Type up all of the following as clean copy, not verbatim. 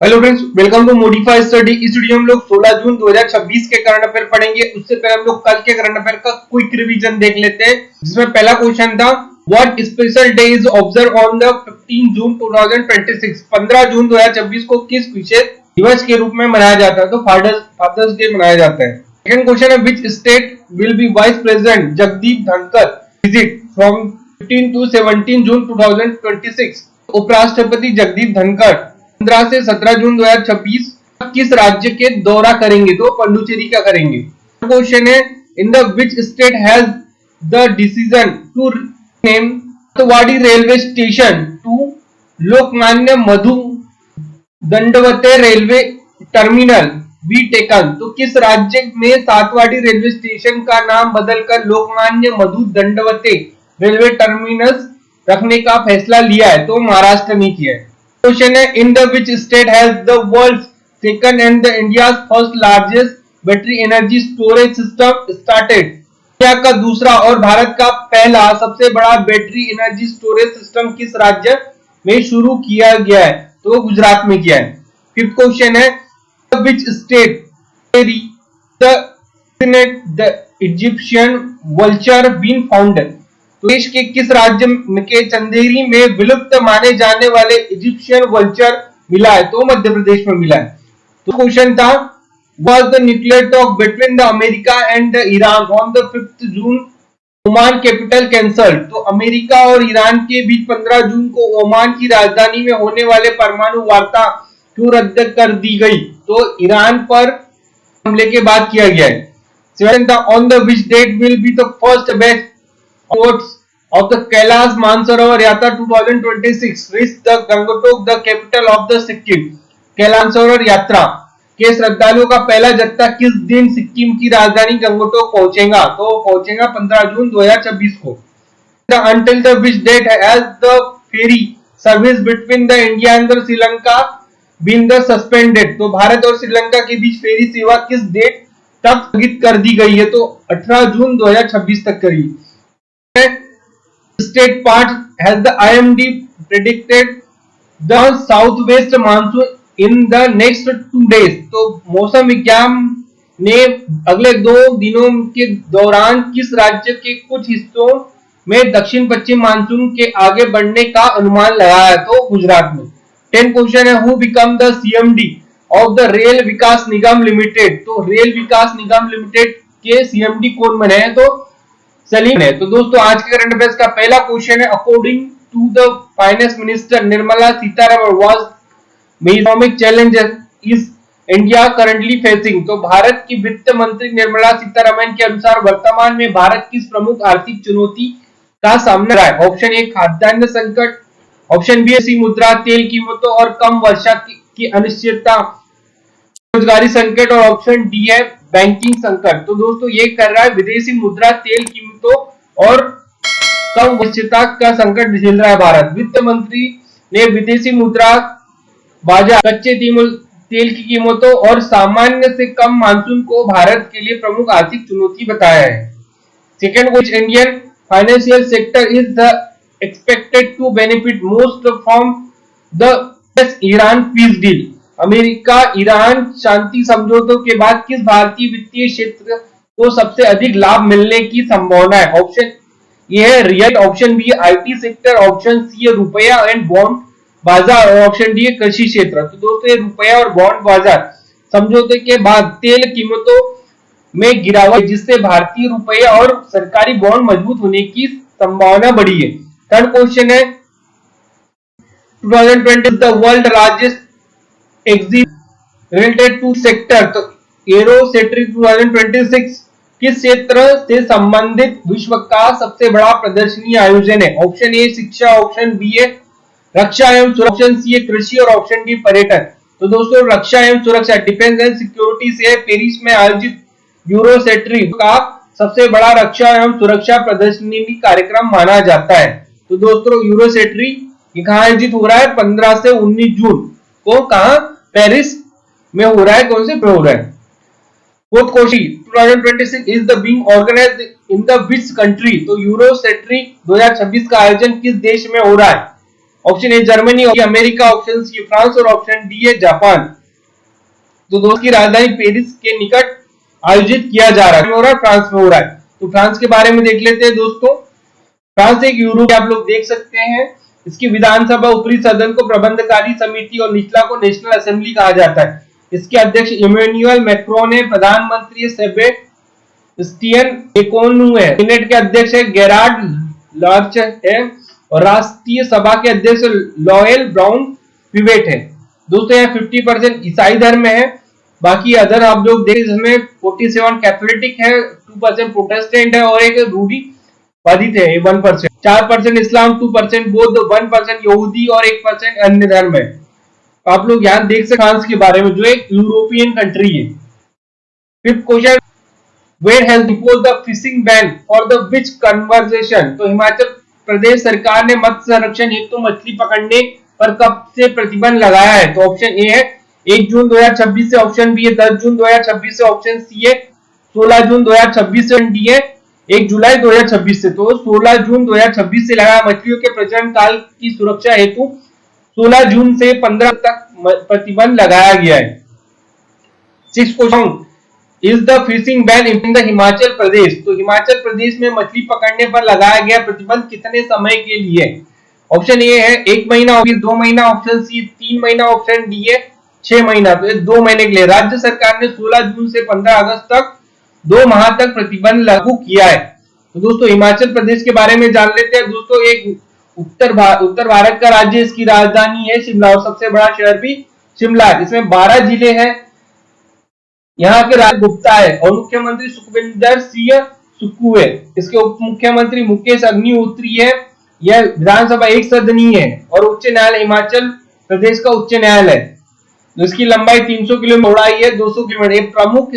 Hello friends, welcome to modify study. इस video में हम लोग 16 जून 2026 के करंट अफेयर पढ़ेंगे। उससे पहले हम लोग कल के करंट अफेयर का क्विक रिवीजन देख लेते हैं, जिसमें पहला क्वेश्चन था what special day is observe on the 15 जून 2026। 15 जून 2026 को किस विशेष दिवस के रूप में मनाया जाता है? तो फादर्स डे मनाया जाता है। सेकंड क्वेश्चन है which state will be vice president Jagdeep Dhankhar visit from 15 to 17 June 2026। उपराष्ट्रपति जगदीप धनखड़ 15 से 17 जून 2026 किस राज्य के दौरा करेंगे? तो पंडुचेरी का करेंगे। क्वेश्चन है in the which state has the decision to name Satavadi railway station to Lokmanya Madhu Dandavate railway terminal be taken? तो किस राज्य में सातवाड़ी रेलवे स्टेशन का नाम बदलकर लोकमान्य मधु दंडवते रेलवे टर्मिनस रखने का फैसला लिया है? तो महाराष्ट्र ने किया है। क्वेश्चन है in the which state has the world second and the India first largest battery energy storage system started? India का दूसरा और भारत का पहला सबसे बड़ा बैटरी एनर्जी स्टोरेज सिस्टम किस राज्य में शुरू किया गया है? तो गुजरात में किया है। फिफ्थ क्वेश्चन है which state the Egyptian vulture been found? देश के किस राज्य के चंदेरी में विलुप्त माने जाने वाले इजिप्शियन वल्चर मिला है? तो मध्य प्रदेश में मिला है। तो क्वेश्चन था was the nuclear talk between the America and the Iran on the 5th June Oman capital cancelled? तो अमेरिका और ईरान के बीच 15 जून को ओमान की राजधानी में होने वाले परमाणु वार्ता क्यों रद्द कर दी गई? तो ईरान पर हमले के बाद किया गया है। सेवन था on the which date will be the first batch of the Kailash Mansarovar Yatra 2026 reach the Gangtok, the capital of the Sikkim? Kailash Mansarovar यात्रा के श्रद्धालुओं का पहला जत्था किस दिन सिक्किम की राजधानी गंगटोक पहुंचेगा? तो पहुंचेगा 15 जून 2026 को। Until the which date has the ferry service between the India and the Sri Lanka been the suspended? तो भारत और श्रीलंका के बीच फेरी सेवा किस डेट तक स्थगित कर दी गई है? तो 18 जून 2026 तक करी। State part has the IMD predicted the southwest monsoon in the next 2 days? तो मौसम विज्ञान ने अगले 2 दिनों के दौरान किस राज्य के कुछ हिस्सों में दक्षिण पश्चिम मानसून के आगे बढ़ने का अनुमान लगाया है? तो गुजरात में। 10 क्वेश्चन है who become the CMD of the rail Vikas Nigam limited? तो रेल विकास निगम लिमिटेड के CMD कौन बने हैं? तो सलीम है। तो दोस्तों आज के करंट अफेयर्स का पहला क्वेश्चन है according to the finance minister Nirmala Sitharaman what economic challenges is India currently facing? तो भारत की वित्त मंत्री निर्मला सीतारमण के अनुसार वर्तमान में भारत किस प्रमुख आर्थिक चुनौती का सामना कर रहा है? ऑप्शन ए खाद्यान्न संकट, ऑप्शन बी विदेशी मुद्रा, तेल कीमतों और कम वर्षा की अनिश्चितता, बेरोजगारी संकट, और ऑप्शन डी है बैंकिंग संकट। तो दोस्तों ये कर रहा है विदेशी मुद्रा, तेल कीमतों और कम अनिश्चितता का संकट झेल रहा है भारत। वित्त मंत्री ने विदेशी मुद्रा बाजार, कच्चे तेल की कीमतों और सामान्य से कम मानसून को भारत के लिए प्रमुख आर्थिक चुनौती बताया है। Second question Indian financial sector is the expected to benefit most from the Iran peace deal? America Iran शांति समझौतों के बाद किस भारतीय वित्तीय क्षेत्र को सबसे अधिक लाभ मिलने की संभावना है? ऑप्शन ए है real, option B IT sector, option C है रुपया एंड बॉन्ड बाजार, और ऑप्शन डी है कृषि क्षेत्र। तो दोस्तों ये रुपया और बॉन्ड बाजार समझौते के बाद तेल कीमतों में गिरावट, जिससे भारतीय रुपया और सरकारी बॉन्ड मजबूत होने की संभावना बढ़ी है। थर्ड क्वेश्चन है 2020 the world largest exhibit related to sector? तो एरोसेट्रिक 2026 किस क्षेत्र से संबंधित विश्व का सबसे बड़ा प्रदर्शनी आयोजन है? ऑप्शन ए शिक्षा, ऑप्शन बी है रक्षा एवं सुरक्षा, ऑप्शन सी है कृषि, और ऑप्शन डी पर्यटन। तो दोस्तों रक्षा एवं सुरक्षा डिफेंस एंड सिक्योरिटी से पेरिस में आयोजित यूरोसेट्री का सबसे बड़ा रक्षा एवं सुरक्षा प्रदर्शनी कार्यक्रम माना जाता है। तो दोस्तों यूरोसेट्री कहाँ आयोजित हो रहा है? 15 से 19 जून को कहा? पेरिस में हो रहा है। कौन से हो रहा है? Fourth question 2026 is the being organised in the which country? तो यूरोसेट्री 2026 का आयोजन किस देश में हो रहा है? Option A Germany, America, option C France और ऑप्शन डी है जापान। तो दोस्त की राजधानी पेरिस के निकट आयोजित किया जा रहा है, हो रहा है फ्रांस में हो रहा है। तो फ्रांस के बारे में देख लेते हैं दोस्तों। फ्रांस एक यूरोप, आप लोग देख सकते हैं, इसकी विधानसभा, ऊपरी सदन को प्रबंधकारी समिति और निचला को नेशनल असेंबली कहा जाता है। इसके अध्यक्ष इमैनुअल मैक्रोन है, प्रधानमंत्री सेबेस्टियन लेकोर्नु है, सीनेट के अध्यक्ष है गेरार्ड लार्च है और राष्ट्रीय सभा के अध्यक्ष लॉयल ब्राउन पिवेट है। दोस्तों यहाँ 50% ईसाई धर्म है, बाकी अदर आप लोग देख इसमें 47 कैथोलिक है, 2% प्रोटेस्टेंट है और एक रूढ़िवादी है 1%, 4% इस्लाम, 2% बौद्ध, 1% यहूदी और 1% अन्य धर्म है। तो आप लोग यहाँ देख सकते फ्रांस के बारे में, जो एक यूरोपियन कंट्री है। Fifth question, where has imposed the fishing ban for the which conversation. तो हिमाचल प्रदेश सरकार ने मत्स्य संरक्षण हेतु मछली पकड़ने पर कब से प्रतिबंध लगाया है। तो ऑप्शन ए है 1 जून 2026 से, ऑप्शन बी है 10 जून 2026 से, ऑप्शन सी है 16 जून 2026 से, डी है 1 जुलाई 2026 से। तो 16 जून 2026 से लगाया। मछलियों के प्रजनन काल की सुरक्षा हेतु 16 जून से 15 तक प्रतिबंध लगाया गया है। Six question, is the fishing ban in the Himachal Pradesh. तो हिमाचल प्रदेश में मछली पकड़ने पर लगाया गया प्रतिबंध कितने समय के लिए। ऑप्शन ए है 1 महीना, ऑप्शन 2 महीना, ऑप्शन सी 3 महीना, ऑप्शन डी है 6 महीना। तो 2 महीने के लिए राज्य सरकार ने 16 जून से 15 अगस्त तक 2 माह तक प्रतिबंध लागू किया है। तो दोस्तों हिमाचल प्रदेश के बारे में जान लेते हैं। दोस्तों एक उत्तर भारत का राज्य, इसकी राजधानी है शिमला और सबसे बड़ा शहर भी शिमला है। इसमें 12 जिले हैं। यहाँ के राज्य गुप्ता है और मुख्यमंत्री सुखविंदर सिंह सुक्खू है। इसके उप मुख्यमंत्री मुकेश अग्निहोत्री है। यह विधानसभा एक सदनीय है और उच्च न्यायालय हिमाचल प्रदेश का उच्च न्यायालय। तो इसकी लंबाई 300 किलोमीटर, चौड़ाई है 200 किलोमीटर। एक प्रमुख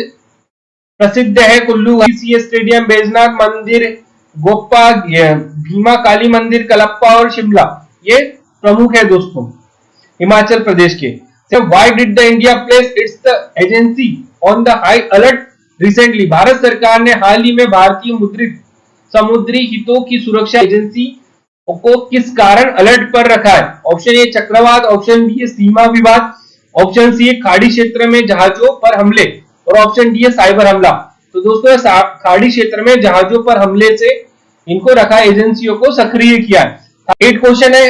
प्रसिद्ध है कुल्लू स्टेडियम, बैजनाथ मंदिर, गोप्पा, भीमा काली मंदिर, कलप्पा और शिमला, ये प्रमुख है दोस्तों हिमाचल प्रदेश के। Why did the India place its agency on the high alert recently? Bharat सरकार ने हाल ही में भारतीय मुद्रित समुद्री हितों की सुरक्षा एजेंसी को किस कारण अलर्ट पर रखा है। ऑप्शन ए चक्रवात, ऑप्शन बी है सीमा विवाद, ऑप्शन सी है खाड़ी क्षेत्र में जहाजों पर हमले और ऑप्शन डी है साइबर हमला। तो दोस्तों खाड़ी क्षेत्र में जहाजों पर हमले से इनको रखा, एजेंसियों को सक्रिय किया है। 8 क्वेश्चन है,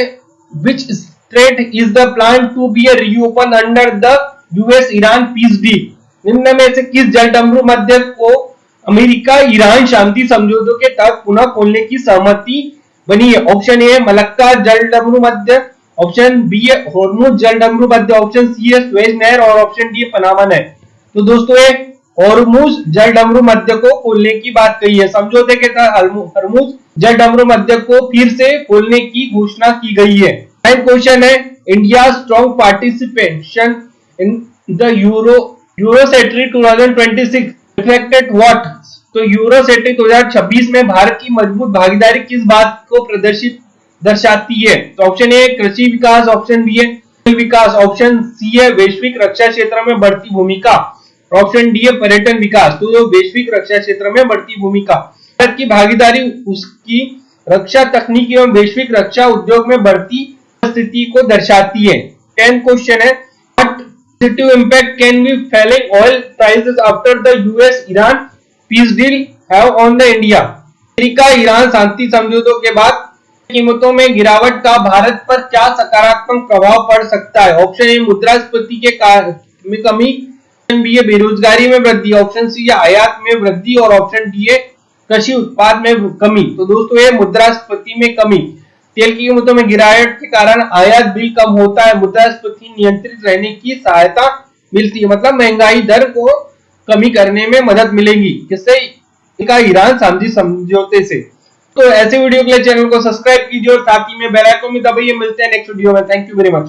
विच Strait is the plan to be reopened under the US-Iran peace deal? निम्न में से किस जलडमरू मध्य को अमेरिका ईरान शांति समझौते के तहत पुनः खोलने की सहमति बनी है। ऑप्शन ए मलक्का जलडमरू मध्य, ऑप्शन बी है हॉर्मुज जलडमरू मध्य, ऑप्शन सी है सुएज नहर और ऑप्शन डी है पनामा नहर। तो दोस्तों ये हॉर्मुज जलडमरू मध्य को खोलने की बात कही है। समझौते के तहत हॉर्मुज जलडमरू मध्य को फिर से खोलने की घोषणा की गई है। क्वेश्चन है, India strong participation in the Eurosatory 2026 reflected what. तो यूरोसेट्री 2026 में भारत की मजबूत भागीदारी किस बात को दर्शाती है। तो ऑप्शन ए कृषि विकास, ऑप्शन बी है विकास, ऑप्शन सी है वैश्विक रक्षा क्षेत्र में बढ़ती भूमिका, ऑप्शन डी है पर्यटन विकास। तो वैश्विक रक्षा क्षेत्र में बढ़ती भूमिका, भारत की भागीदारी उसकी रक्षा तकनीक एवं वैश्विक रक्षा उद्योग में बढ़ती स्थिति को दर्शाती है। 10th क्वेश्चन है, what positive impact can be falling oil prices after the US Iran peace deal have on the India. America Iran शांति समझौतों के बाद कीमतों में गिरावट का भारत पर क्या सकारात्मक प्रभाव पड़ सकता है। ऑप्शन ए मुद्रास्फीति में कमी, ऑप्शन बी है बेरोजगारी में वृद्धि, ऑप्शन सी है आयात में वृद्धि और ऑप्शन डी है कृषि उत्पाद में कमी। तो दोस्तों ये मुद्रास्फीति में कमी, तेल की कीमतों में गिरावट के कारण आयात बिल कम होता है, मुद्रास्फीति नियंत्रित रहने की सहायता मिलती है, मतलब महंगाई दर को कमी करने में मदद मिलेगी किससे, ईरान शांति समझौते से। तो ऐसे वीडियो के लिए चैनल को सब्सक्राइब कीजिए और साथ ही में बेल आइकन भी दबाइए। मिलते हैं नेक्स्ट वीडियो में। Thank you very much.